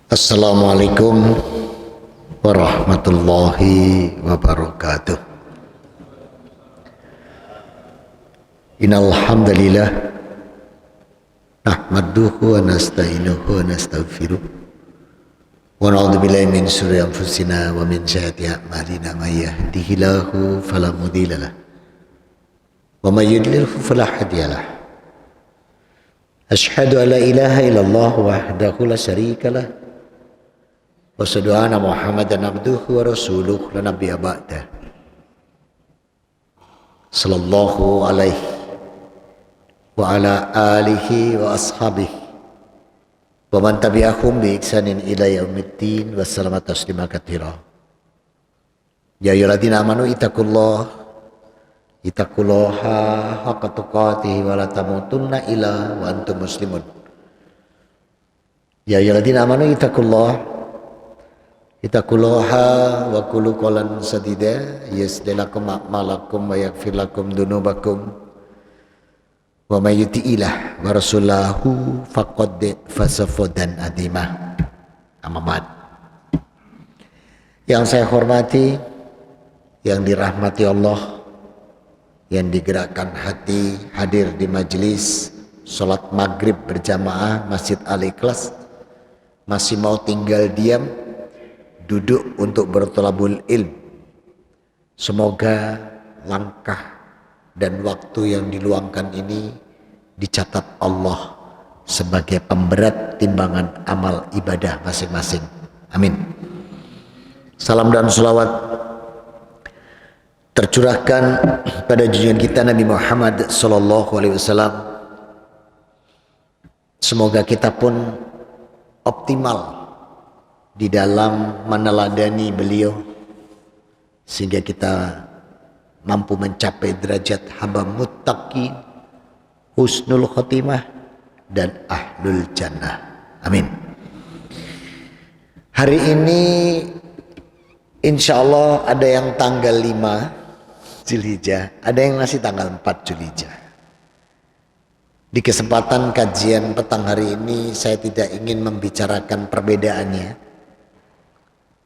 Assalamualaikum warahmatullahi wabarakatuh. Innal hamdalillah nahmaduhu wa nasta'inuhu wa nastaghfiruh wa na'udzu billahi min shururi anfusina wa min sayyiati a'malina may yahdihillahu fala mudhillalah wa may yudlilhu fala hadiyalah. Asyhadu an la ilaha illallah wahdahu la syarikalah wa asyhadu anna Muhammadan abduhu wa rasuluh la nabiyya ba'dah. Sallallahu alaihi wa ala alihi wa ashabihi wa man tabi'ahum bi ihsanin ila yaumiddin wa sallama taslima katsira. Ya ayyuhalladzina amanu ittaqullaha haqqa tuqatih wa la tamutunna illa wa antum muslimun. Ya ayyuhalladzina amanu ittaqullaha wa qulu qawlan sadida yuslih lakum a'malakum wa yaghfir lakum dzunubakum wa may yuti'illah wa rasulahu faqad fasafadan adimah. Amma ba'd. Yang saya hormati, yang dirahmati Allah, yang digerakkan hati hadir di majelis sholat maghrib berjamaah Masjid Al-Ikhlas, masih mau tinggal diam duduk untuk bertolabul ilm. Semoga langkah dan waktu yang diluangkan ini dicatat Allah sebagai pemberat timbangan amal ibadah masing-masing. Amin. Salam dan salawat tercurahkan pada junjungan kita Nabi Muhammad sallallahu alaihi wasallam. Semoga kita pun optimal di dalam meneladani beliau sehingga kita mampu mencapai derajat hamba muttaqin, husnul khotimah dan ahlul jannah. Amin. Hari ini insya Allah ada yang tanggal 5 Zulhijjah, ada yang masih tanggal 4 Zulhijjah. Di kesempatan kajian petang hari ini saya tidak ingin membicarakan perbedaannya,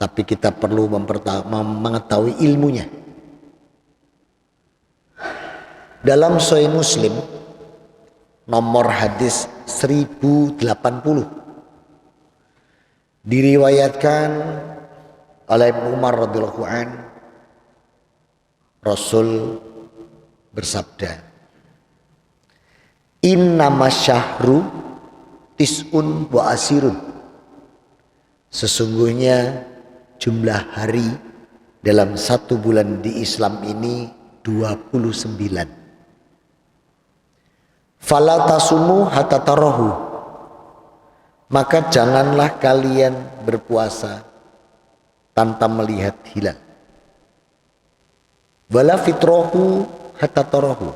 tapi kita perlu mengetahui ilmunya. Dalam Sahih Muslim nomor hadis 1080 diriwayatkan oleh Umar radhiyallahu an, Rasul bersabda, innama syahru tis'un wa asirun, sesungguhnya jumlah hari dalam satu bulan di Islam ini 29. Fala tasumu hatta tarahu, maka janganlah kalian berpuasa tanpa melihat hilal. Wala fitrahu hatta tarahu,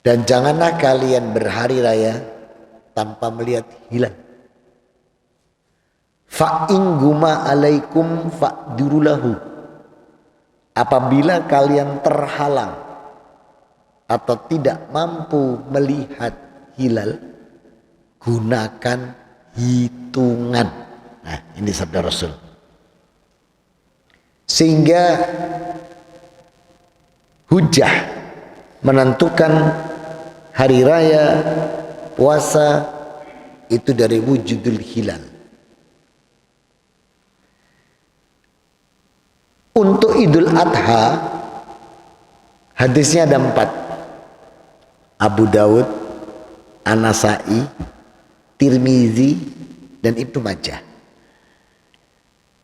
dan janganlah kalian berhari raya tanpa melihat hilal. Fa in guma alaikum fa'dirulahu, apabila kalian terhalang atau tidak mampu melihat hilal, gunakan hitungan. Nah, ini sabda Rasul. Sehingga hujah menentukan hari raya puasa itu dari wujudul hilal. Untuk Idul Adha hadisnya ada 4. Abu Dawud, An-Nasai, Tirmizi, dan Ibnu Majah.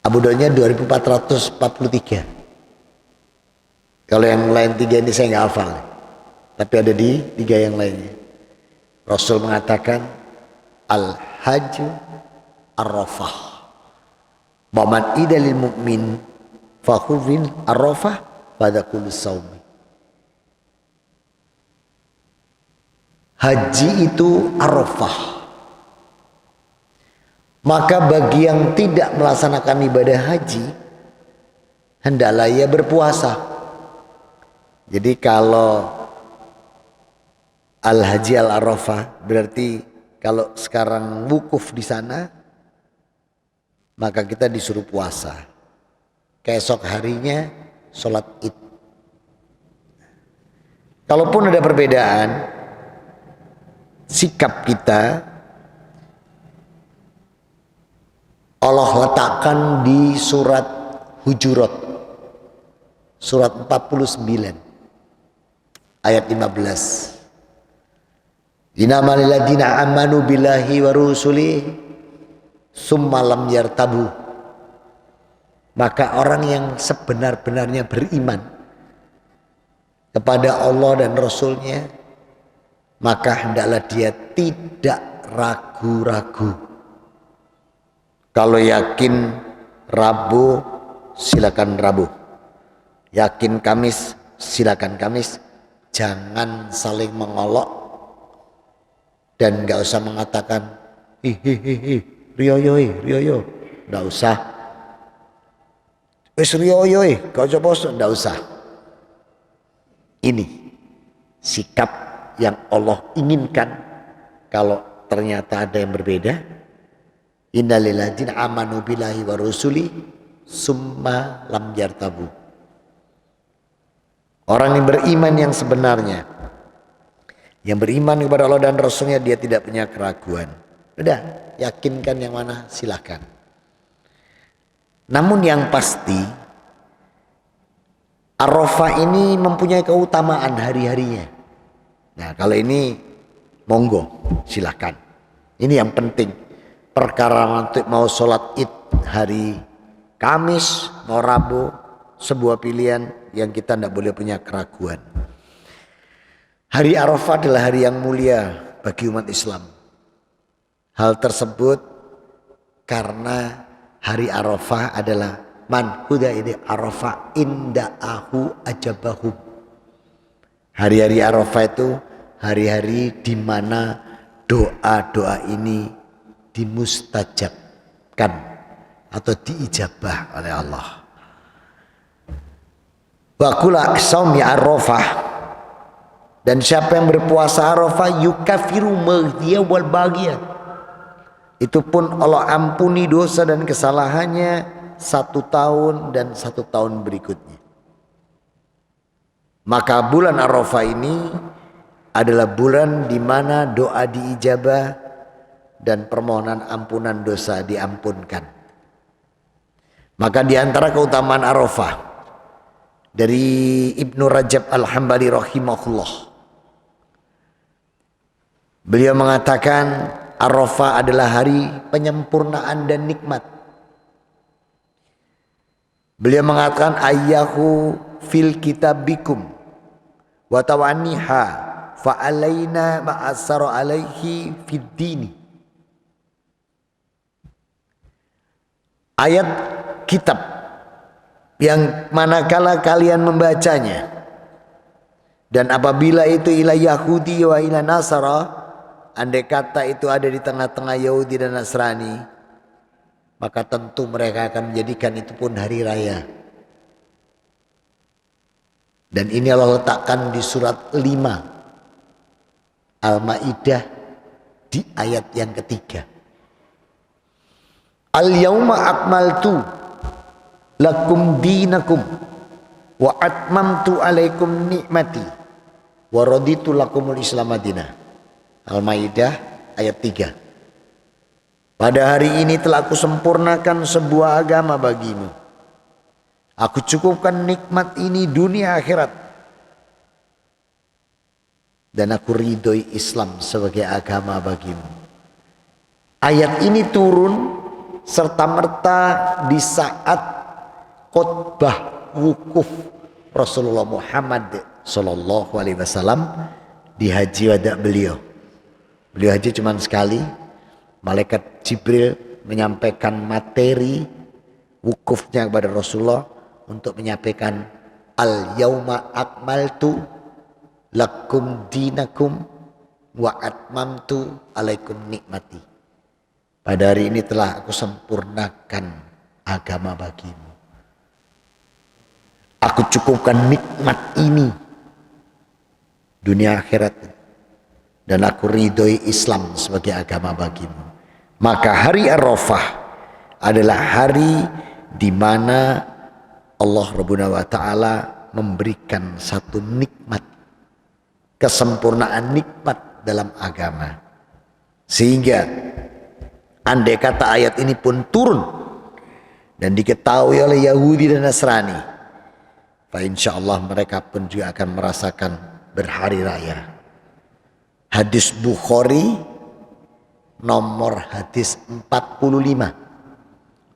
Abu Dawudnya 2443. Kalau yang lain 3 ini saya nggak hafal, tapi ada di 3 yang lainnya. Rasul mengatakan al-hajju arrafah, wa man idalil mu'min fakhudhin arrafah pada kulli saumi. Haji itu Arafah. Maka bagi yang tidak melaksanakan ibadah haji, hendaklah ia berpuasa. Jadi kalau Al-Haji Al-Arafah berarti kalau sekarang wukuf di sana, maka kita disuruh puasa. Keesok harinya sholat id. Kalaupun ada perbedaan sikap kita, Allah letakkan di surat Hujurat, surat 49 ayat 15. Innamal ladzina amanu billahi wa rusulihi summa lam yartabu. Maka orang yang sebenar-benarnya beriman kepada Allah dan Rasulnya, maka hendaklah dia tidak ragu-ragu. Kalau yakin Rabu, silakan Rabu. Yakin Kamis, silakan Kamis. Jangan saling mengolok dan nggak usah mengatakan Rioyo, nggak usah. Wis Rioyo, kau coba nggak usah. Ini sikap yang Allah inginkan. Kalau ternyata ada yang berbeda, innal ladzina amanu billahi wa rusuli summa lam yartabu. Orang yang beriman yang sebenarnya, yang beriman kepada Allah dan Rasulnya, dia tidak punya keraguan. Udah, yakinkan yang mana silahkan. Namun yang pasti Arafah ini mempunyai keutamaan hari-harinya. Nah kalau ini monggo silahkan. Ini yang penting. Perkara nanti mau sholat id hari Kamis, mau Rabu, sebuah pilihan yang kita tidak boleh punya keraguan. Hari Arafah adalah hari yang mulia bagi umat Islam. Hal tersebut karena hari Arafah adalah man huda ide Arafah inda'ahu ajabahum. Hari-hari Arafah itu hari-hari di mana doa-doa ini dimustajabkan atau diijabah oleh Allah. Wa kula saumi Arafah, dan siapa yang berpuasa Arafah yukafiru maghdiya wal baghiyah, itu pun Allah ampuni dosa dan kesalahannya 1 tahun dan 1 tahun berikutnya. Maka bulan Arafah ini adalah bulan di mana doa diijabah dan permohonan ampunan dosa diampunkan. Maka di antara keutamaan Arafah dari Ibnu Rajab Al-Hambali rahimahullah, beliau mengatakan Arafah adalah hari penyempurnaan dan nikmat. Beliau mengatakan ayyahu fil kitabikum wa tawaniha fa alaina ma'asara alaihi fid dini. Ayat kitab yang manakala kalian membacanya, dan apabila itu ila Yahudi wa ila Nasara, andai kata itu ada di tengah-tengah Yahudi dan Nasrani, maka tentu mereka akan menjadikan itu pun hari raya. Dan ini Allah letakkan di surat 5 Al-Maidah di ayat yang ketiga. Al-yawma akmaltu lakum dinakum wa atmamtu alaikum ni'mati wa raditu lakumul islam madinah. Al-Maidah ayat 3. Pada hari ini telah aku sempurnakan sebuah agama bagimu. Aku cukupkan nikmat ini dunia akhirat. Dan aku ridhoi Islam sebagai agama bagimu. Ayat ini turun serta-merta di saat khutbah wukuf Rasulullah Muhammad sallallahu alaihi wasallam di haji wada beliau. Beliau haji cuma sekali. Malaikat Jibril menyampaikan materi wukufnya kepada Rasulullah untuk menyampaikan al-yauma akmaltu lakum dinakum wa atmamtu alaikum nikmati. Pada hari ini telah aku sempurnakan agama bagimu. Aku cukupkan nikmat ini dunia akhirat, dan aku ridhoi Islam sebagai agama bagimu. Maka hari Arafah adalah hari di mana Allah Rabbuna wa Ta'ala memberikan satu nikmat, kesempurnaan nikmat dalam agama. Sehingga andai kata ayat ini pun turun dan diketahui oleh Yahudi dan Nasrani, insyaallah mereka pun juga akan merasakan berhari raya. Hadis Bukhari nomor hadis 45,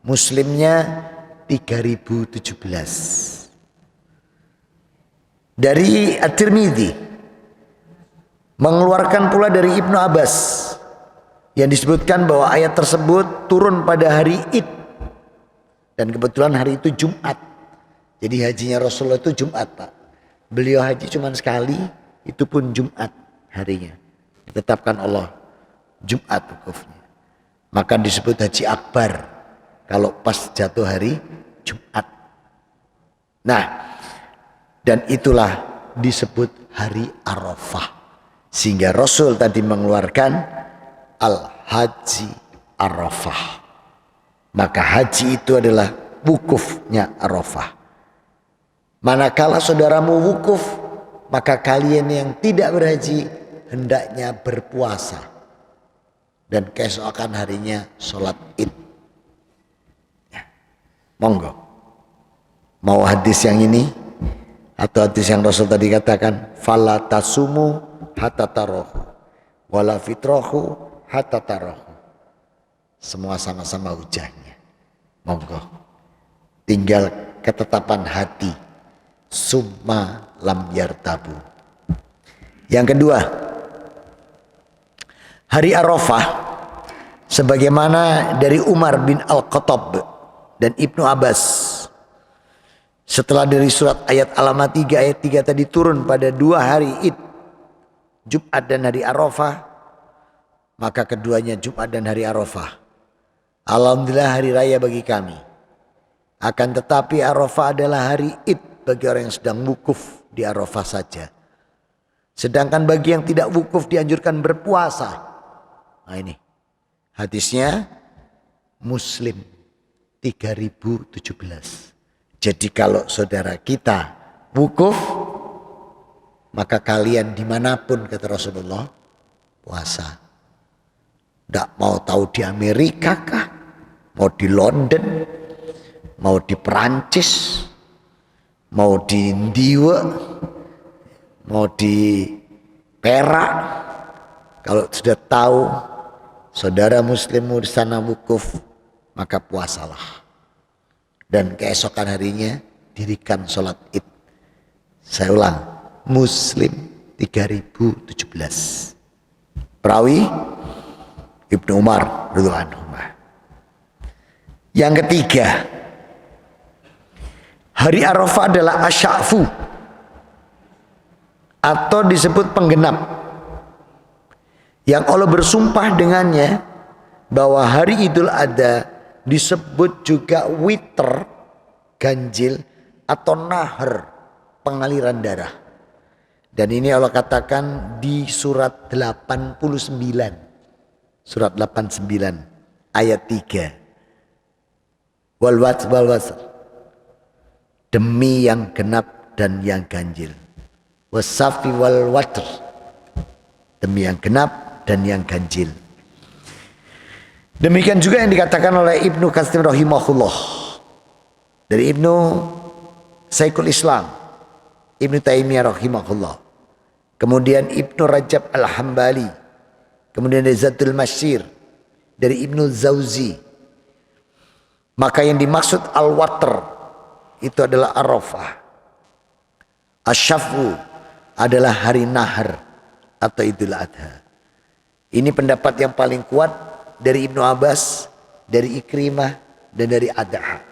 Muslimnya 3017. Dari At-Tirmidzi mengeluarkan pula dari Ibnu Abbas yang disebutkan bahwa ayat tersebut turun pada hari Id, dan kebetulan hari itu Jumat. Jadi hajinya Rasulullah itu Jumat, Pak. Beliau haji cuma sekali, itu pun Jumat harinya. Ditetapkan Allah Jumat wukufnya. Maka disebut haji akbar kalau pas jatuh hari Jumat. Nah, dan itulah disebut hari Arafah. Sehingga Rasul tadi mengeluarkan Al-Haji Arafah. Maka haji itu adalah wukufnya Arafah. Manakala saudaramu wukuf, maka kalian yang tidak berhaji hendaknya berpuasa. Dan keesokan harinya sholat Id. Monggo. Mau hadis yang ini atau hadis yang Rasul tadi katakan, fala tasumu hatta tarahu wala fitrahu hatta tarahu. Semua sama-sama hujahnya. Monggo. Tinggal ketetapan hati. Summa lam yartabu. Yang kedua, hari Arafah sebagaimana dari Umar bin Al-Khattab dan Ibnu Abbas, setelah dari surat ayat Al-Alamat 3 ayat 3 tadi turun pada 2 hari Id, Jumat dan hari Arafah, maka keduanya Jumat dan hari Arafah, alhamdulillah hari raya bagi kami. Akan tetapi Arafah adalah hari Id bagi orang yang sedang wukuf di Arafah saja. Sedangkan bagi yang tidak wukuf dianjurkan berpuasa. Nah ini hadisnya Muslim 3017. Jadi kalau saudara kita wukuf, maka kalian dimanapun, kata Rasulullah, puasa. Tidak mau tahu di Amerika kah, mau di London, mau di Perancis, mau di Ndiwe, mau di Perak. Kalau sudah tahu saudara muslimmu di sana wukuf, maka puasalah. Dan keesokan harinya dirikan sholat Id. Saya ulang, Muslim 3017. Perawi Ibnu Umar radhiyallahu anhu. Yang ketiga, hari Arafah adalah asyafu atau disebut penggenap, yang Allah bersumpah dengannya bahwa hari Idul Adha disebut juga witr, ganjil, atau nahar, pengaliran darah. Dan ini Allah katakan di surat 89. Surat 89 ayat 3. Wal wasr, demi yang genap dan yang ganjil. Wasafi wal watr, demi yang genap dan yang ganjil. Demikian juga yang dikatakan oleh Ibnu Katsir rahimahullah, dari Ibnu Syekhul Islam Ibnu Taimiyah rahimahullah, kemudian Ibnu Rajab Al-Hambali, kemudian dari Zadul Masyir dari Ibnu Zawzi. Maka yang dimaksud al-watr itu adalah Arafah. Asyafu adalah hari nahar atau Idul Adha. Ini pendapat yang paling kuat dari Ibnu Abbas, dari Ikrimah, dan dari Adha.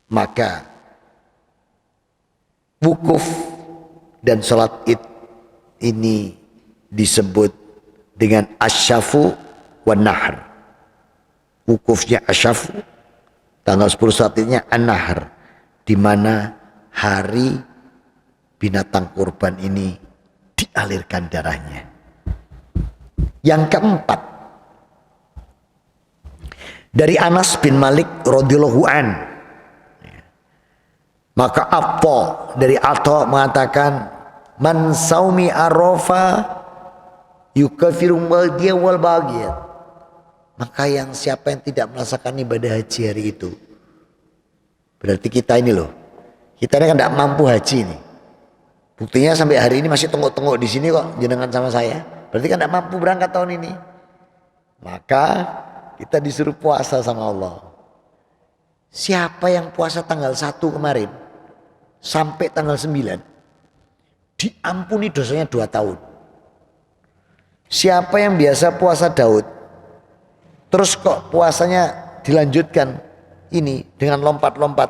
Maka wukuf dan sholat Id ini disebut dengan asyafu wan nahar. Wukufnya asyafu, tanggal 10 saat Idnya an-nahar, di mana hari binatang kurban ini dialirkan darahnya. Yang keempat, Dari Anas bin Malik radhiyallahu an, maka Atta dari Atta mengatakan, man saumi arafa yukafiru madhiya wal baghiyat. Maka yang siapa yang tidak merasakan ibadah haji hari itu, berarti kita ini loh, kita ini kan tidak mampu haji ini. Buktinya sampai hari ini masih tengok-tengok di sini kok jenengan sama saya. Berarti kan tidak mampu berangkat tahun ini. Maka kita disuruh puasa sama Allah. Siapa yang puasa tanggal 1 kemarin sampai tanggal 9 diampuni dosanya 2 tahun. Siapa yang biasa puasa Daud terus kok puasanya dilanjutkan ini dengan lompat-lompat,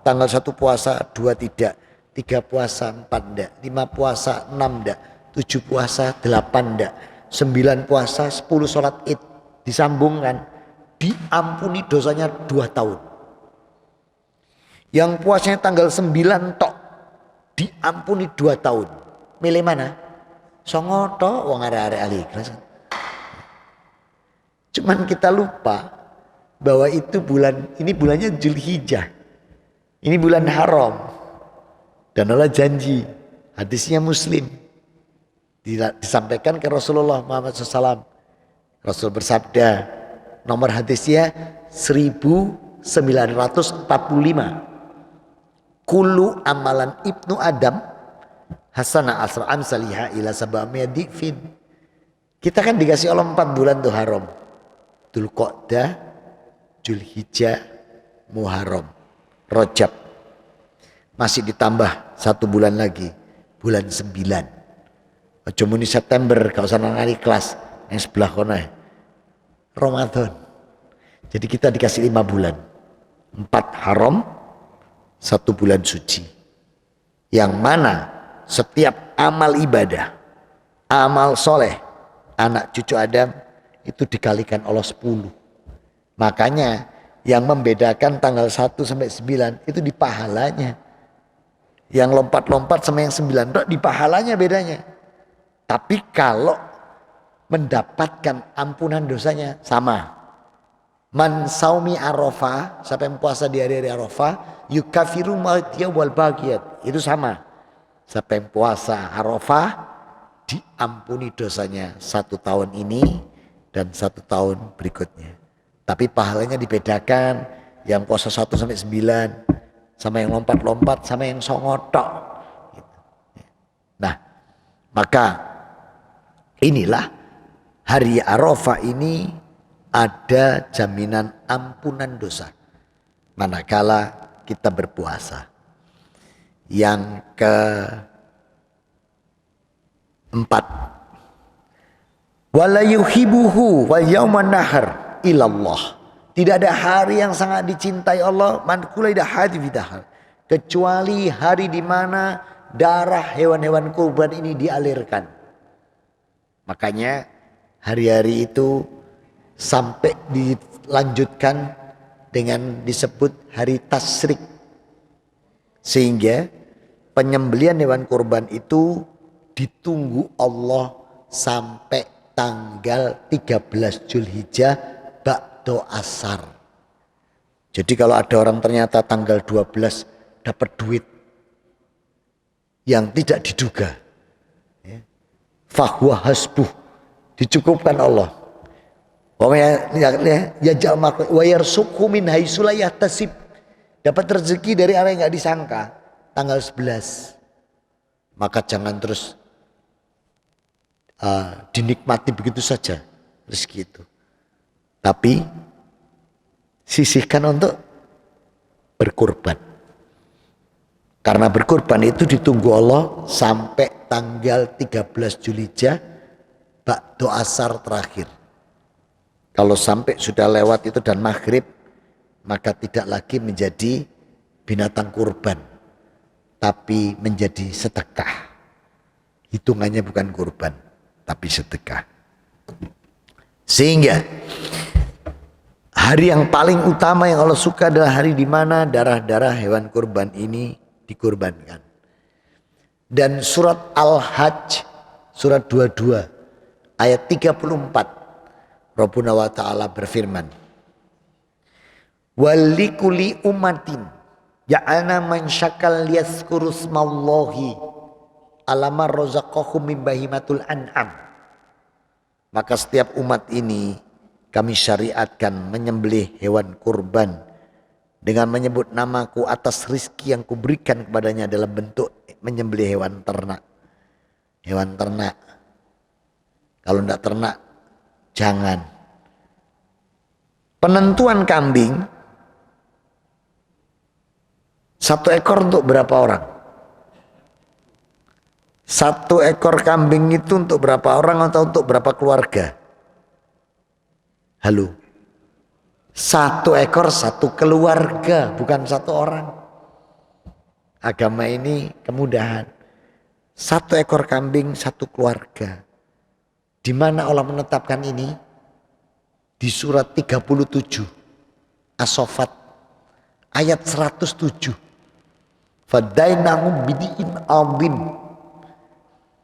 tanggal 1 puasa 2 tidak, 3 puasa 4 enggak, 5 puasa 6 enggak, 7 puasa 8 enggak, 9 puasa 10 sholat id disambungkan, diampuni dosanya 2 tahun. Yang puasanya tanggal 9 tok diampuni 2 tahun. Milih mana? Songo tok wong arek-arek ahli ikhlas. Cuman kita lupa bahwa itu ini bulannya Zulhijjah. Ini bulan haram. Dan Allah janji, hadisnya Muslim, disampaikan ke Rasulullah Muhammad SAW. Rasul bersabda, nomor hadisnya 1945. Kullu amalan ibnu Adam hasana asra amsaliha ila sab'ami'a dhifin. Kita kan dikasih Allah 4 bulan tuh haram. Dzulqa'dah, Zulhijjah, Muharram, Rajab. Masih ditambah 1 bulan lagi, bulan 9. Ojo muni September, gak usah nang kelas yang sebelah kono. Ramadan. Jadi kita dikasih 5 bulan. 4 haram, 1 bulan suci. Yang mana setiap amal ibadah, amal soleh, anak cucu Adam itu dikalikan Allah 10. Makanya yang membedakan tanggal 1 sampai 9 itu di pahalanya. Yang lompat-lompat sama yang 9 di pahalanya bedanya. Tapi kalau mendapatkan ampunan dosanya sama. Man saumi arafah, siapa yang puasa di hari-hari Arafah, yukafiru madhiya wal baghiyat. Itu sama. Siapa yang puasa Arafah diampuni dosanya 1 tahun ini dan 1 tahun berikutnya. Tapi pahalanya dibedakan, yang puasa 1 sampai 9 sama yang lompat-lompat sama yang songotok. Nah, maka inilah hari Arafah ini ada jaminan ampunan dosa manakala kita berpuasa. Yang keempat, wala yuhibuhu wal yauman nahar ilallah. Tidak ada hari yang sangat dicintai Allah kecuali hari di mana darah hewan-hewan kurban ini dialirkan. Makanya hari-hari itu sampai dilanjutkan dengan disebut hari tasyrik. Sehingga penyembelihan hewan kurban itu ditunggu Allah sampai tanggal 13 Zulhijjah ba'da asar. Jadi kalau ada orang ternyata tanggal 12 dapat duit yang tidak diduga, fahuwa hasbuh, dicukupkan Allah. Wa yarzuqhu min haitsu la yahtasib, dapat rezeki dari arah yang enggak disangka tanggal 11. Maka jangan terus dinikmati begitu saja rezeki itu. Tapi sisihkan untuk berkurban. Karena berkurban itu ditunggu Allah sampai tanggal 13 Zulhijjah ba'da asar terakhir. Kalau sampai sudah lewat itu dan maghrib, maka tidak lagi menjadi binatang kurban, tapi menjadi sedekah. Hitungannya bukan kurban, tapi sedekah. Sehingga hari yang paling utama yang Allah suka adalah hari di mana darah-darah hewan kurban ini dikurbankan. Dan surat Al-Hajj, surat 22, ayat 34, Rabbuna wa ta'ala berfirman, Walikuli umatin ya'ana man syakal yazkuru smallahi alama razaqahum min bahimatul an'am. Maka setiap umat ini kami syariatkan menyembelih hewan kurban dengan menyebut namaku atas rizki yang kuberikan kepadanya dalam bentuk menyembelih hewan ternak. Hewan ternak. Kalau tidak ternak, jangan. Penentuan kambing, 1 ekor untuk berapa orang? 1 ekor kambing itu untuk berapa orang atau untuk berapa keluarga? Halo? 1 ekor 1 keluarga, bukan 1 orang. Agama ini kemudahan. 1 ekor kambing 1 keluarga. Di mana Allah menetapkan ini? Di surat 37 As-Saffat ayat 107. Fadainahu bidi'in azim.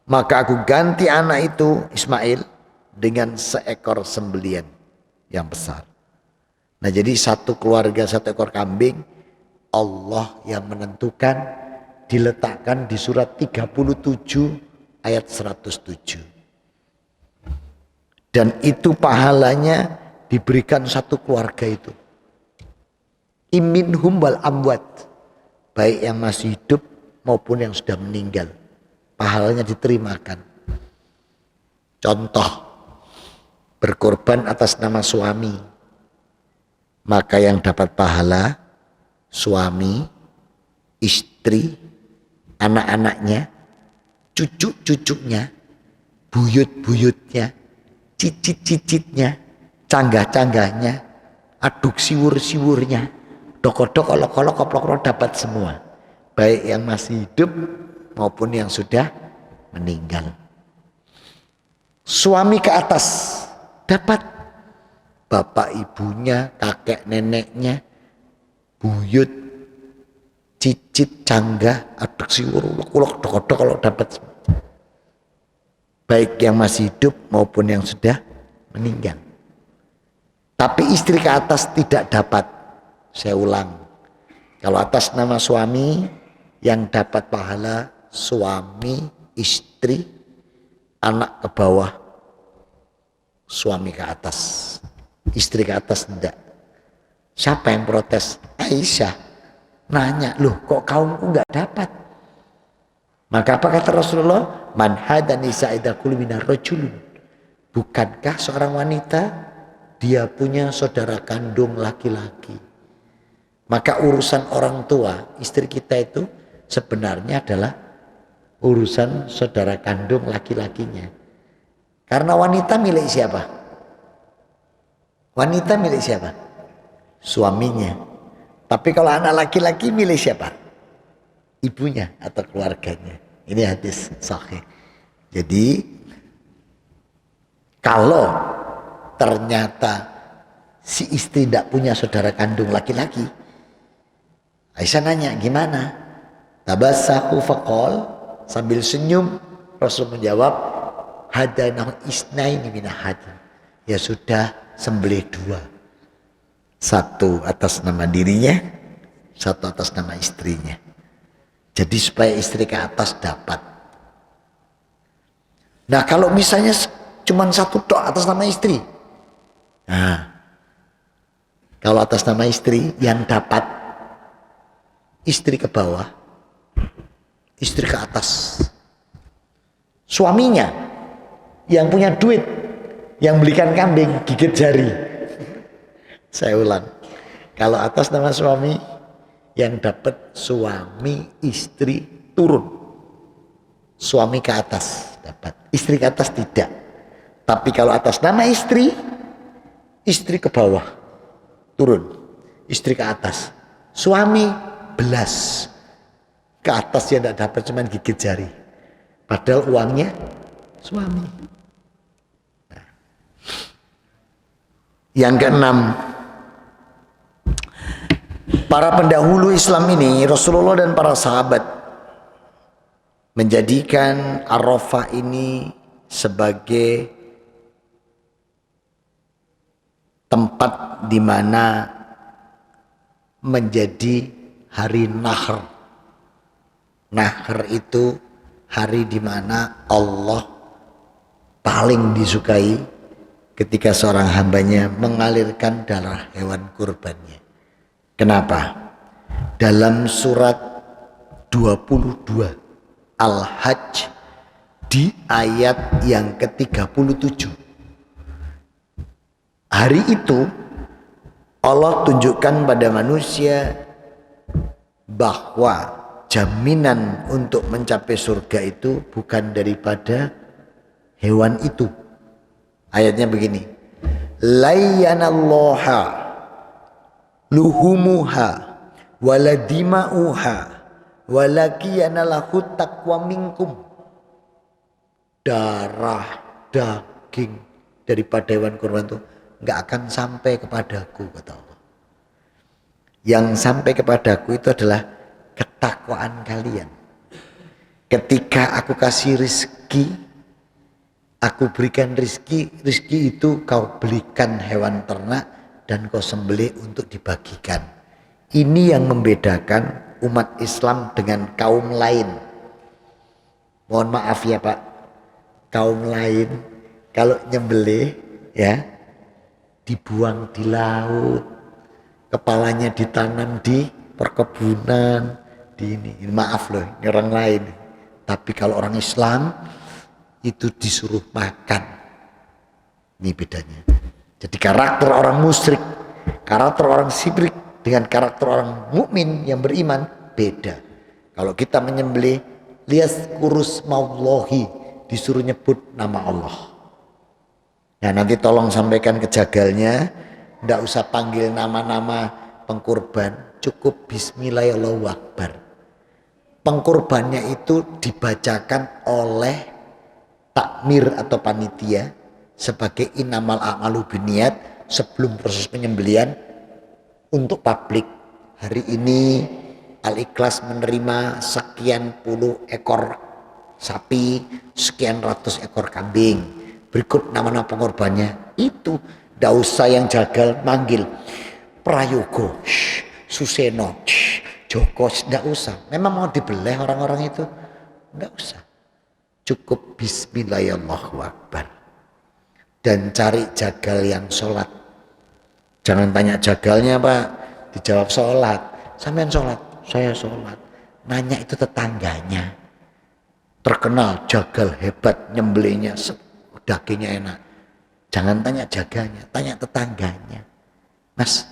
Maka aku ganti anak itu Ismail dengan seekor sembelian yang besar. Nah, jadi 1 keluarga 1 ekor kambing Allah yang menentukan, diletakkan di surat 37 ayat 107. Dan itu pahalanya diberikan 1 keluarga itu. Iminhum wal amwat, baik yang masih hidup maupun yang sudah meninggal, pahalanya diterimakan. Contoh, berkorban atas nama suami, maka yang dapat pahala suami, istri, anak-anaknya, cucu-cucunya, buyut-buyutnya, cicit-cicitnya, canggah-canggahnya, aduk siwur-siwurnya, dok-dok, olok-olok, koplok-koplok, dapat semua. Baik yang masih hidup maupun yang sudah meninggal. Suami ke atas dapat, bapak ibunya, kakek neneknya, buyut, cicit, canggah, aduk siwur, olok-olok, dok-dok, kalau dapat semua. Baik yang masih hidup maupun yang sudah meninggal. Tapi istri ke atas tidak dapat. Saya ulang. Kalau atas nama suami, yang dapat pahala suami, istri, anak ke bawah, suami ke atas. Istri ke atas tidak. Siapa yang protes? Aisyah. Nanya, loh kok kaumku nggak dapat? Maka apa kata Rasulullah? Man hadani sa'idakul minar rajulun. Bukankah seorang wanita dia punya saudara kandung laki-laki? Maka urusan orang tua, istri kita itu sebenarnya adalah urusan saudara kandung laki-lakinya. Karena wanita milik siapa? Wanita milik siapa? Suaminya. Tapi kalau anak laki-laki milik siapa? Ibunya atau keluarganya. Ini hadis sahih. Jadi kalau ternyata si istri tidak punya saudara kandung laki-laki, Aisyah nanya gimana? Tabassahu faqal, sambil senyum Rasul menjawab, hadanahu isnaini min ahadin. Ya sudah, sembelih 2. 1 atas nama dirinya, 1 atas nama istrinya. Jadi supaya istri ke atas dapat. Nah, kalau misalnya cuma 1 tok atas nama istri. Nah, kalau atas nama istri yang dapat istri ke bawah, istri ke atas. Suaminya yang punya duit, yang belikan kambing, gigit jari. Saya ulang. Kalau atas nama suami, yang dapat suami, istri turun. Suami ke atas dapat, istri ke atas tidak. Tapi kalau atas nama istri, istri ke bawah turun, istri ke atas. Suami belas ke atas, yang tidak dapat cuma gigit jari. Padahal uangnya suami. Nah. Yang keenam, para pendahulu Islam ini, Rasulullah dan para sahabat, menjadikan Arafah ini sebagai tempat di mana menjadi hari Nahr. Nahr itu hari di mana Allah paling disukai ketika seorang hambanya mengalirkan darah hewan kurbannya. Kenapa? Dalam surat 22 Al-Hajj di ayat yang ke-37. Hari itu Allah tunjukkan pada manusia bahwa jaminan untuk mencapai surga itu bukan daripada hewan itu. Ayatnya begini. Layyanallaha luhumuha waladima'uha walakiyanalahu taqwa minkum. Darah, daging daripada hewan kurban itu nggak akan sampai kepadaku, kata Allah. Yang sampai kepadaku itu adalah ketakwaan kalian. Ketika aku kasih rizki, aku berikan rizki itu kau belikan hewan ternak dan kau sembelih untuk dibagikan. Ini yang membedakan umat Islam dengan kaum lain. Mohon maaf ya Pak, kaum lain kalau nyembelih ya dibuang di laut, kepalanya ditanam di perkebunan, di ini. Maaf loh, ini orang lain. Tapi kalau orang Islam itu disuruh makan. Ini bedanya. Jadi karakter orang musyrik, karakter orang syirik dengan karakter orang mukmin yang beriman beda. Kalau kita menyembelih, lihat kurus maullahi, disuruh nyebut nama Allah. Nah nanti tolong sampaikan ke jagalnya, tidak usah panggil nama-nama pengkurban, cukup Bismillahirrahmanirrahim. Pengkurbannya itu dibacakan oleh takmir atau panitia sebagai inamal a'malu binniyat sebelum proses penyembelihan untuk publik. Hari ini Al-Ikhlas menerima sekian puluh ekor sapi, sekian ratus ekor kambing. Berikut nama-nama pengorbannya. Itu tidak usah yang jagal manggil Prayogo, Suseno, Joko, tidak usah. Memang mau dibeleh orang-orang itu, tidak usah. Cukup Bismillahirrahmanirrahim. Dan cari jagal yang sholat. Jangan tanya jagalnya Pak, dijawab sholat. Sampean sholat, saya sholat. Nanya itu tetangganya. Terkenal jagal hebat, nyembelihnya, dagingnya enak. Jangan tanya jagalnya, tanya tetangganya. Mas,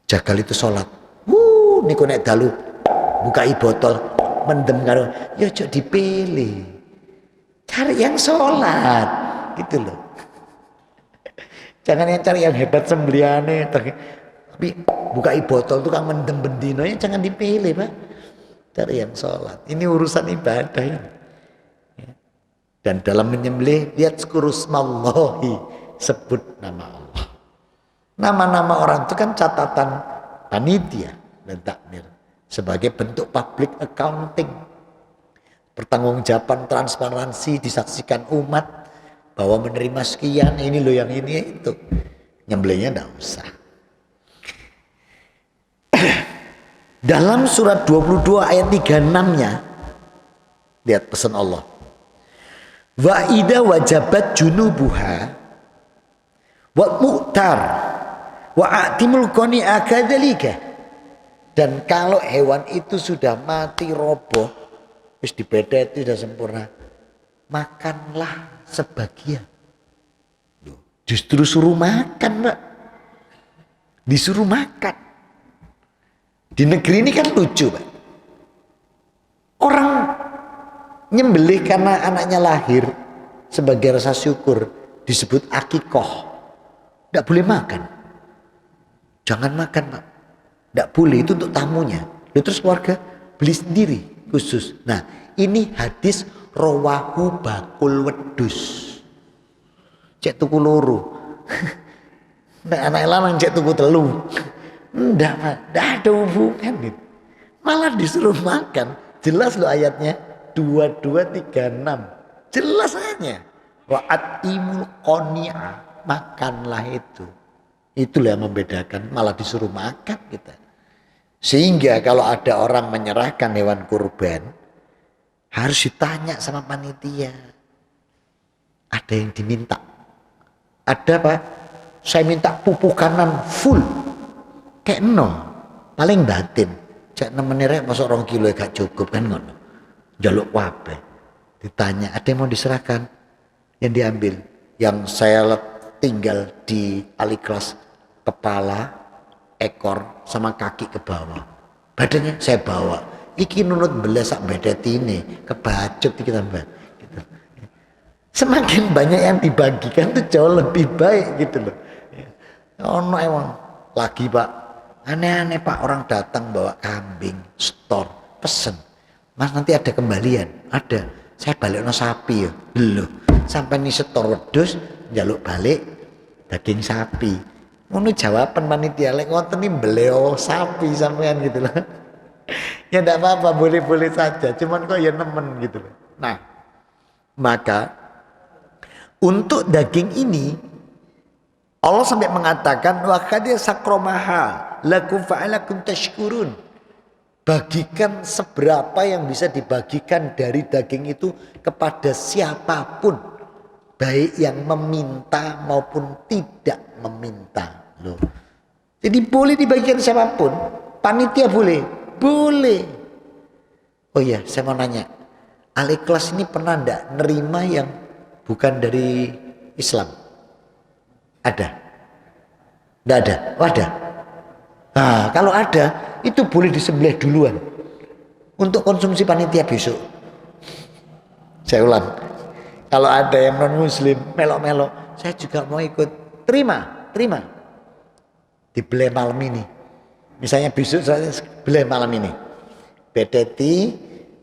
jagal itu sholat. Niku nek dalu bukai botol mendem karo ya ojo dipilih. Cari yang sholat gitu loh. Jangan yang cari yang hebat sembelihane tapi bukai botol tukang mendem bendino ya jangan dipilih Pak. Cari yang sholat. Ini urusan ibadah ini. Dan dalam menyembelih lihat kurusmallahi, sebut nama Allah. Nama-nama orang itu kan catatan panitia dan takmir sebagai bentuk public accounting, pertanggungjawaban transparansi, disaksikan umat bahwa menerima sekian, ini loh yang ini itu. Nyembelihnya enggak usah. Dalam surat 22 ayat 36-nya lihat pesan Allah. Wa idza wajabat junubuha wa mu'tar wa atimul qani'a kadzalika. Dan kalau hewan itu sudah mati roboh, wis dibedeti sudah sempurna, makanlah sebagian. Justru suruh makan Pak, disuruh makan. Di negeri ini kan lucu Pak, orang nyembelih karena anaknya lahir sebagai rasa syukur disebut akikoh, tidak boleh makan. Jangan makan Pak. Tidak boleh, itu untuk tamunya. Lalu terus keluarga beli sendiri khusus. Nah ini hadis rawahu bakul wedus. Cek tuku loro. Nah, anak lanang cek tuku telu. Enggak Pak, tidak ada hubungan gitu. Malah disuruh makan. Jelas loh ayatnya 2236. Jelas aja. Wa'at imul qani'a, makanlah itu. Itulah yang membedakan, malah disuruh makan kita. Sehingga kalau ada orang menyerahkan hewan kurban, harus ditanya sama panitia. Ada yang diminta. Ada Pak, saya minta pupuk kanan full. Kayak no, paling batin. Cek nemenirek masuk 2 kilo gak cukup kan ngono. Jaluk wape. Ditanya, ada yang mau diserahkan? Yang diambil. Yang saya tinggal di aliklas kepala, ekor, sama kaki ke bawah. Badannya saya bawa. Iki nunut belesak bedet ini. Kebacut iki tambah. Gitu. Semakin banyak yang dibagikan tuh jauh lebih baik gitu loh. Ono emang lagi Pak, aneh-aneh Pak, orang datang bawa kambing, store, pesen. Mas nanti ada kembalian, ada. Saya balik no sapi ya, loh. Sampai nih store wedhus, njaluk balik daging sapi. Ngono jawaban panitia lek ngoten iki beleo sapi sampean gitu loh. Ya enggak apa-apa, boleh-boleh saja, cuman kok ya nemen gitu loh. Nah, maka untuk daging ini Allah sampai mengatakan wa qad sakromaha lakum fa'alakum tashkurun. Bagikan seberapa yang bisa dibagikan dari daging itu kepada siapapun, baik yang meminta maupun tidak meminta. Loh. Jadi boleh dibagikan siapapun, panitia boleh, boleh. Oh iya, saya mau nanya, Al-Ikhlas ini pernah enggak nerima yang bukan dari Islam? Ada? Tidak ada? Oh ada? Nah kalau ada itu boleh disembelih duluan untuk konsumsi panitia besok. Saya ulang, kalau ada yang non muslim melok-melok, saya juga mau ikut, terima dibelih malam ini. Misalnya besok saya beli malam ini, bedeti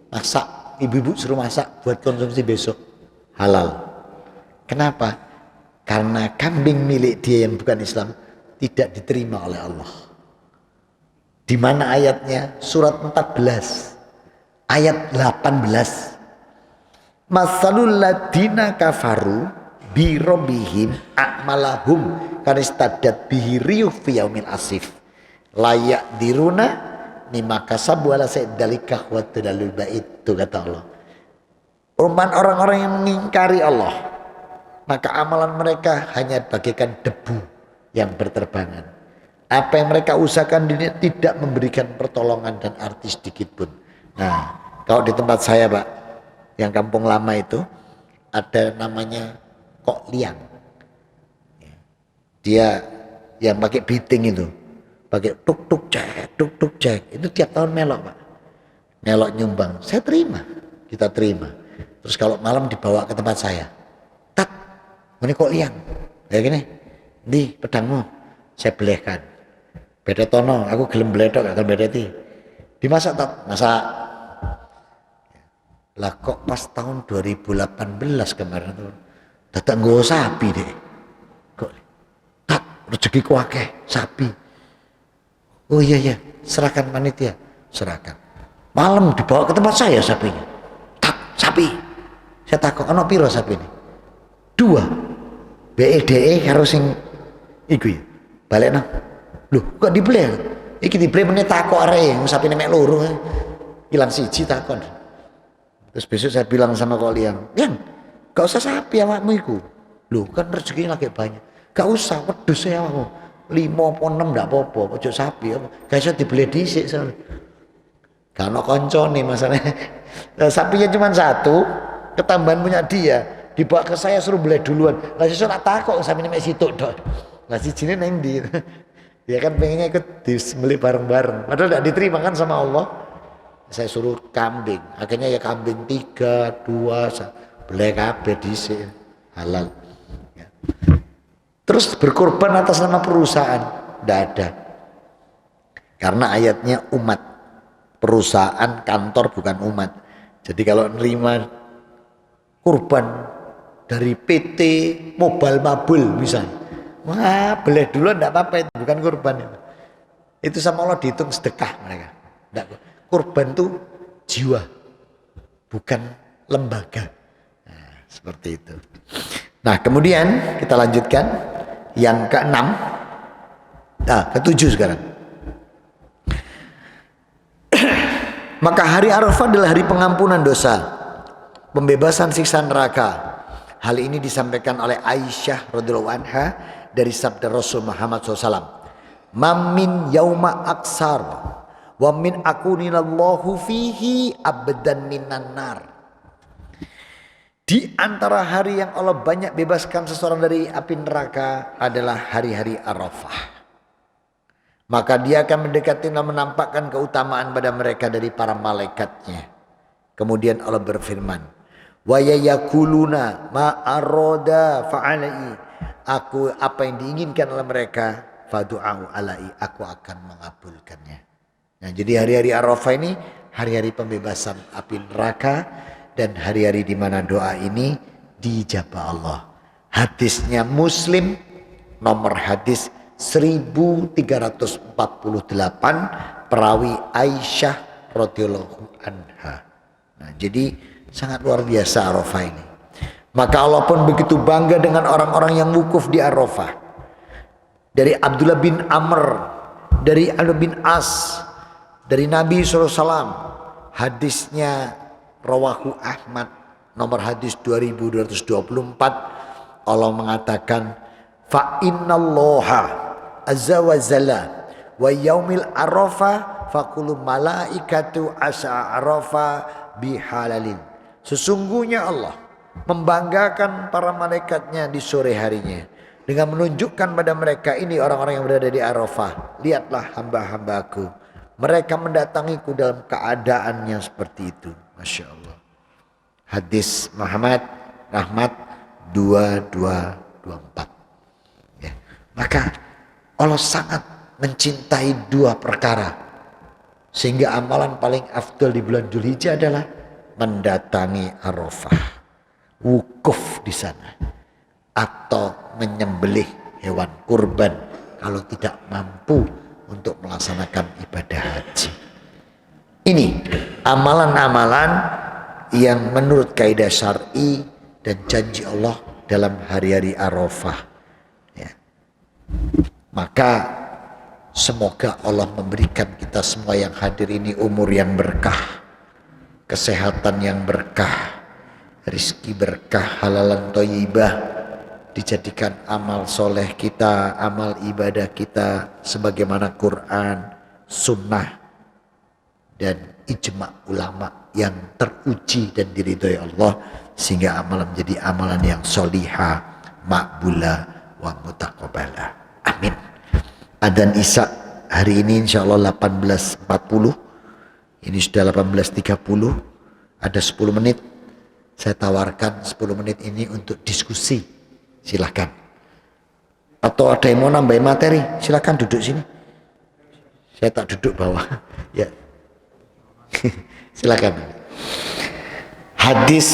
masak, ibu-ibu suruh masak buat konsumsi besok, halal. Kenapa? Karena kambing milik dia yang bukan Islam tidak diterima oleh Allah. Di mana ayatnya? Surat 14 ayat 18. Masalul ladina kafaru bi rabbihim a'malahum kanistadat bihi riyuh fi yaumil asif layak diruna mimma kasabu ala sayyidalika wa tadallul bait, itu kata Allah. Umpama orang-orang yang mengingkari Allah, maka amalan mereka hanya bagaikan debu yang berterbangan. Apa yang mereka usahakan tidak memberikan pertolongan dan arti sedikit pun. Nah, kalau di tempat saya Pak, yang kampung lama itu ada namanya Kok Liang. Dia yang pakai biting itu, pakai tuk tuk cek, itu tiap tahun melok Pak. Melok nyumbang, saya terima, kita terima. Terus kalau malam dibawa ke tempat saya, tak, ini Kok Liang, kayak gini, di pedangmu, saya belehkan. Beda tono, aku gelem bledok, gak gelem bedeti. Dimasak tak? Masak. Lah kok pas tahun 2018 kemarin tuh, datang gue sapi deh. Kok tak rezekiku akeh sapi. Oh iya, serahkan panitia, serahkan. Malam dibawa ke tempat saya sapinya. Tak, sapi. Saya takut, ono piro sapi ini? 2. BEDE harus sing iku ya. Balik no. Loh, kok dibeli? Iki dibeli meneh takok arek, sapine mek loro. Ilang siji takon. Terus besok saya bilang sama Kok Liang, "Yang, gak usah sapi awakmu iku. Loh, kan rezeki lagi banyak. Gak usah wedhus ya awakmu. 5 apa 6 ndak apa-apa, ojo sapi apa. Gak iso dibeli dhisik soalnya." Gak ono koncone masalahnya. Nah, sapinya cuma 1, ketambahan punya dia. Dibawa ke saya suruh beli duluan. Lah sesuk tak takok sapine mek situk tok. Lah sijine nang ndi? Dia kan pengennya ikut disembelih bareng-bareng. Padahal tidak diterima kan sama Allah. Saya suruh kambing. Akhirnya ya kambing 3, 2, beli kabeh dhisik halal. Ya. Terus berkorban atas nama perusahaan, tidak ada. Karena ayatnya umat. Perusahaan, kantor bukan umat. Jadi kalau nerima kurban dari PT Mobile Mabul misalnya, wah boleh dulu enggak apa-apa, itu bukan kurban itu sama Allah dihitung sedekah mereka. Enggak, kurban itu jiwa, bukan lembaga. Nah, seperti itu. Nah kemudian kita lanjutkan yang ke-6, ke-7 sekarang. Maka hari Arafah adalah hari pengampunan dosa, pembebasan siksa neraka. Hal ini disampaikan oleh Aisyah radhiyallahu anha dari sabda Rasul Muhammad SAW. Mamin yauma aksar wa min akuninallahu fihi abdan minan nar. Di antara hari yang Allah banyak bebaskan seseorang dari api neraka adalah hari-hari Arafah. Maka dia akan mendekati dan menampakkan keutamaan pada mereka dari para malaikatnya. Kemudian Allah berfirman, wa yakuluna ma aroda fa'alai. Aku apa yang diinginkan oleh mereka, fadu'au alai, aku akan mengabulkannya. Nah, jadi hari-hari Arafah ini hari-hari pembebasan api neraka dan hari-hari di mana doa ini dijabah Allah. Hadisnya Muslim, nomor hadis 1348, perawi Aisyah radhiyallahu anha. Nah, jadi sangat luar biasa Arafah ini. Maka Allah pun begitu bangga dengan orang-orang yang wukuf di Arafah. Dari Abdullah bin Amr, dari Amr bin As, dari Nabi SAW. Hadisnya rawahu Ahmad, nomor hadis 2224. Allah mengatakan, fa innallaha azza wa jalla wa yaumil Arafah faqulu malaikatu asa Arafah bihalalin. Sesungguhnya Allah membanggakan para malaikatnya di sore harinya dengan menunjukkan pada mereka, ini orang-orang yang berada di Arafah, lihatlah hamba-hambaku, mereka mendatangiku dalam keadaan yang seperti itu. Masya Allah. Hadis Muhammad Rahmat 2224. Ya. Maka Allah sangat mencintai dua perkara, sehingga amalan paling afdal di bulan Dzulhijjah adalah mendatangi Arafah, wukuf di sana, atau menyembelih hewan kurban kalau tidak mampu untuk melaksanakan ibadah haji. Ini amalan-amalan yang menurut kaidah syar'i dan janji Allah dalam hari-hari Arafah. Ya. Maka semoga Allah memberikan kita semua yang hadir ini umur yang berkah, kesehatan yang berkah, rizki berkah, halalan thayyibah, dijadikan amal soleh kita, amal ibadah kita sebagaimana Quran, sunnah, dan ijma' ulama yang teruji dan diridhoi Allah, sehingga amalan menjadi amalan yang solihah, makbulah, wa mutaqabbalah. Amin. Adzan Isya hari ini insyaallah 18.40. Ini sudah 18.30. Ada 10 menit. Saya tawarkan 10 menit ini untuk diskusi. Silakan. Atau ada yang mau nambahin materi, silakan duduk sini. Saya tak duduk bawah. Ya. Silakan. Hadis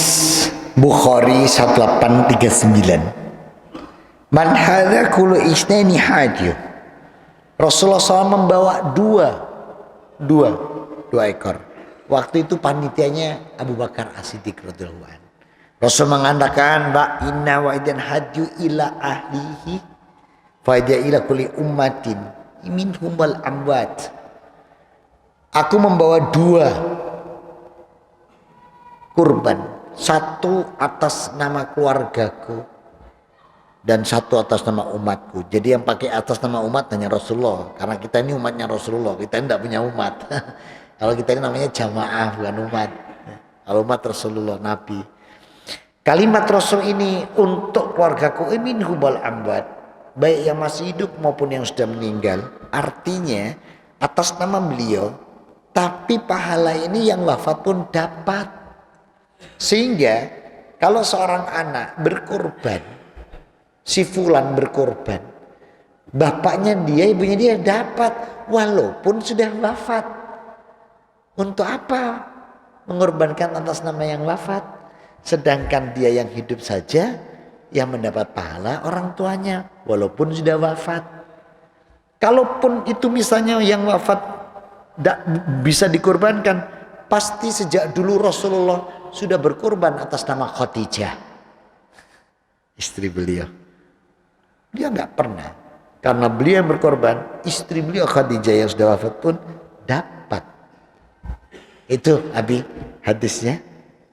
Bukhari 1839. Man hadza kullu isnaini hadiyu. Rasulullah SAW membawa dua ekor. Waktu itu panitianya Abu Bakar As-Siddiq radhiyallahu anhu. Rasul mengatakan, "Ba inna wa idan hadiyu ila ahlihi fa ila kulli ummatin minhum wal amwat." Aku membawa 2 kurban, satu atas nama keluargaku dan satu atas nama umatku. Jadi yang pakai atas nama umat hanya Rasulullah, karena kita ini umatnya Rasulullah, kita tidak punya umat. Kalau kita ini namanya jamaah, bukan umat. Kalau umat Rasulullah, Nabi. Kalimat Rasul ini untuk keluargaku min hubal ambat, baik yang masih hidup maupun yang sudah meninggal. Artinya atas nama beliau, tapi pahala ini yang wafat pun dapat. Sehingga kalau seorang anak berkorban, si fulan berkorban, bapaknya dia, ibunya dia dapat walaupun sudah wafat. Untuk apa mengorbankan atas nama yang wafat? Sedangkan dia yang hidup saja yang mendapat pahala orang tuanya walaupun sudah wafat. Kalaupun itu misalnya yang wafat tidak bisa dikorbankan, pasti sejak dulu Rasulullah sudah berkorban atas nama Khadijah, istri beliau. Dia nggak pernah, karena beliau yang berkorban, istri beliau Khadijah yang sudah wafat pun dapat. Itu Abi hadisnya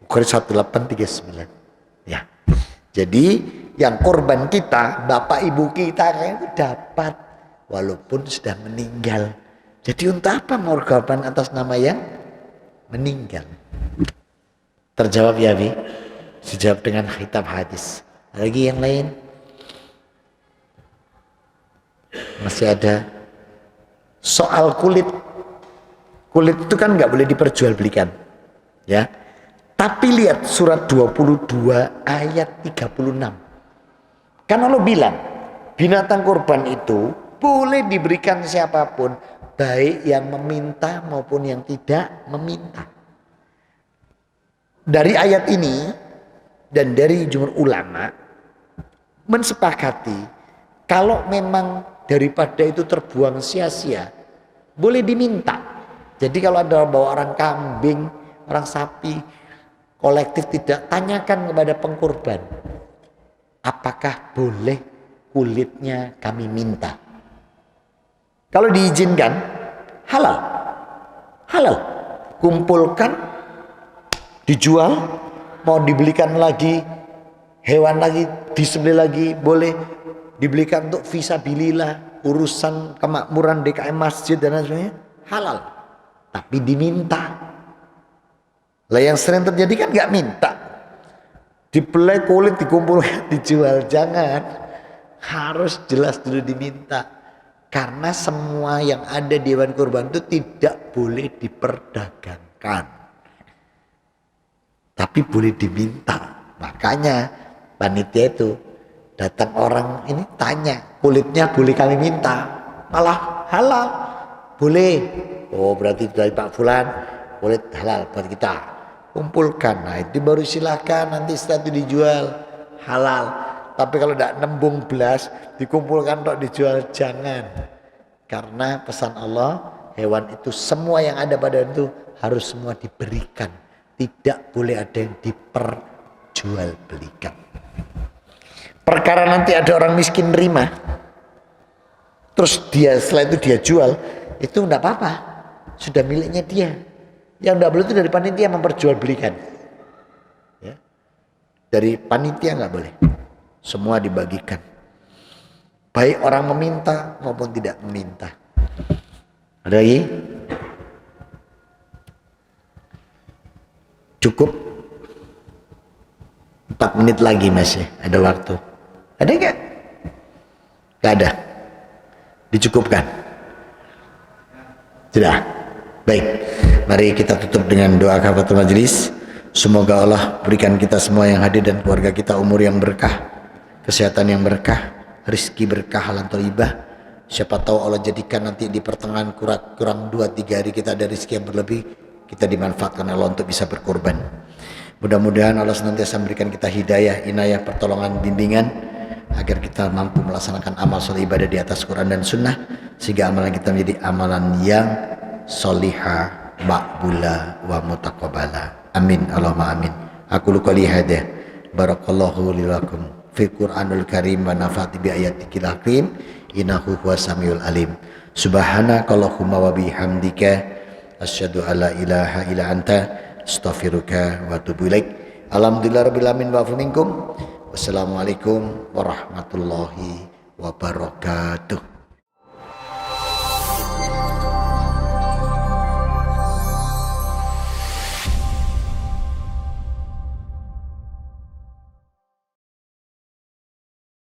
Bukhari 1839. Ya. Jadi yang korban kita, bapak ibu kita itu dapat walaupun sudah meninggal. Jadi untuk apa mau korban atas nama yang meninggal? Terjawab ya Abi? Dijawab dengan kitab hadis. Lagi yang lain? Masih ada? Soal kulit. Kulit itu kan nggak boleh diperjualbelikan. Ya. Tapi lihat surat 22 ayat 36. Kan Allah bilang, binatang kurban itu boleh diberikan siapapun, baik yang meminta maupun yang tidak meminta. Dari ayat ini dan dari jumhur ulama mensepakati kalau memang daripada itu terbuang sia-sia, boleh diminta. Jadi kalau ada bawa orang kambing, orang sapi, kolektif tidak, tanyakan kepada pengkorban, apakah boleh kulitnya kami minta? Kalau diizinkan, halal. Halal. Kumpulkan, dijual, mau dibelikan lagi, hewan lagi, disembelih lagi, boleh dibelikan untuk fisabilillah, urusan kemakmuran DKM masjid dan lain sebagainya, halal. Tapi diminta. Lah yang sering terjadi kan nggak minta, dibelai kulit dikumpulkan dijual, jangan, harus jelas dulu diminta, karena semua yang ada di hewan kurban itu tidak boleh diperdagangkan, tapi boleh diminta. Makanya panitia itu datang orang ini tanya, kulitnya boleh kami minta, malah halal, boleh. Oh berarti dari Pak Fulan kulit halal buat kita, kumpulkan. Nah itu baru silakan, nanti setelah itu dijual, halal. Tapi kalau tidak nembung belas dikumpulkan untuk dijual, jangan. Karena pesan Allah, hewan itu semua yang ada pada itu harus semua diberikan, tidak boleh ada yang diperjualbelikan. Perkara nanti ada orang miskin nerima, terus dia setelah itu dia jual, itu tidak apa-apa, sudah miliknya dia. Yang tidak boleh itu dari panitia memperjualbelikan. Ya. Dari panitia nggak boleh. Semua dibagikan. Baik orang meminta maupun tidak meminta. Ada lagi? Cukup 4 menit lagi masih ada waktu. Ada nggak? Nggak ada. Dicukupkan. Sudah. Baik. Mari kita tutup dengan doa kafaratul majelis. Semoga Allah berikan kita semua yang hadir dan keluarga kita umur yang berkah, kesehatan yang berkah, rezeki berkah, halal thayyibah. Siapa tahu Allah jadikan nanti di pertengahan kurang 2-3 hari kita ada rezeki yang berlebih, kita dimanfaatkan Allah untuk bisa berkorban. Mudah-mudahan Allah senantiasa memberikan kita hidayah, inayah, pertolongan, bimbingan agar kita mampu melaksanakan amal soleh ibadah di atas Quran dan Sunnah, sehingga amalan kita menjadi amalan yang solihah, maqbula wa mutaqabbala. Amin Allahumma amin. Aku qouli hadza. Barakallahu li lakum fil Qur'anul Karim wa nafa'ti bi ayatikil hakim. Innahu huwas samiul alim. Subhanakallahumma wa bihamdika asyhadu alla ilaha illa anta astaghfiruka wa atubu ilaik. Alhamdulillahirabbil alamin wa minkum. Wassalamualaikum warahmatullahi wabarakatuh.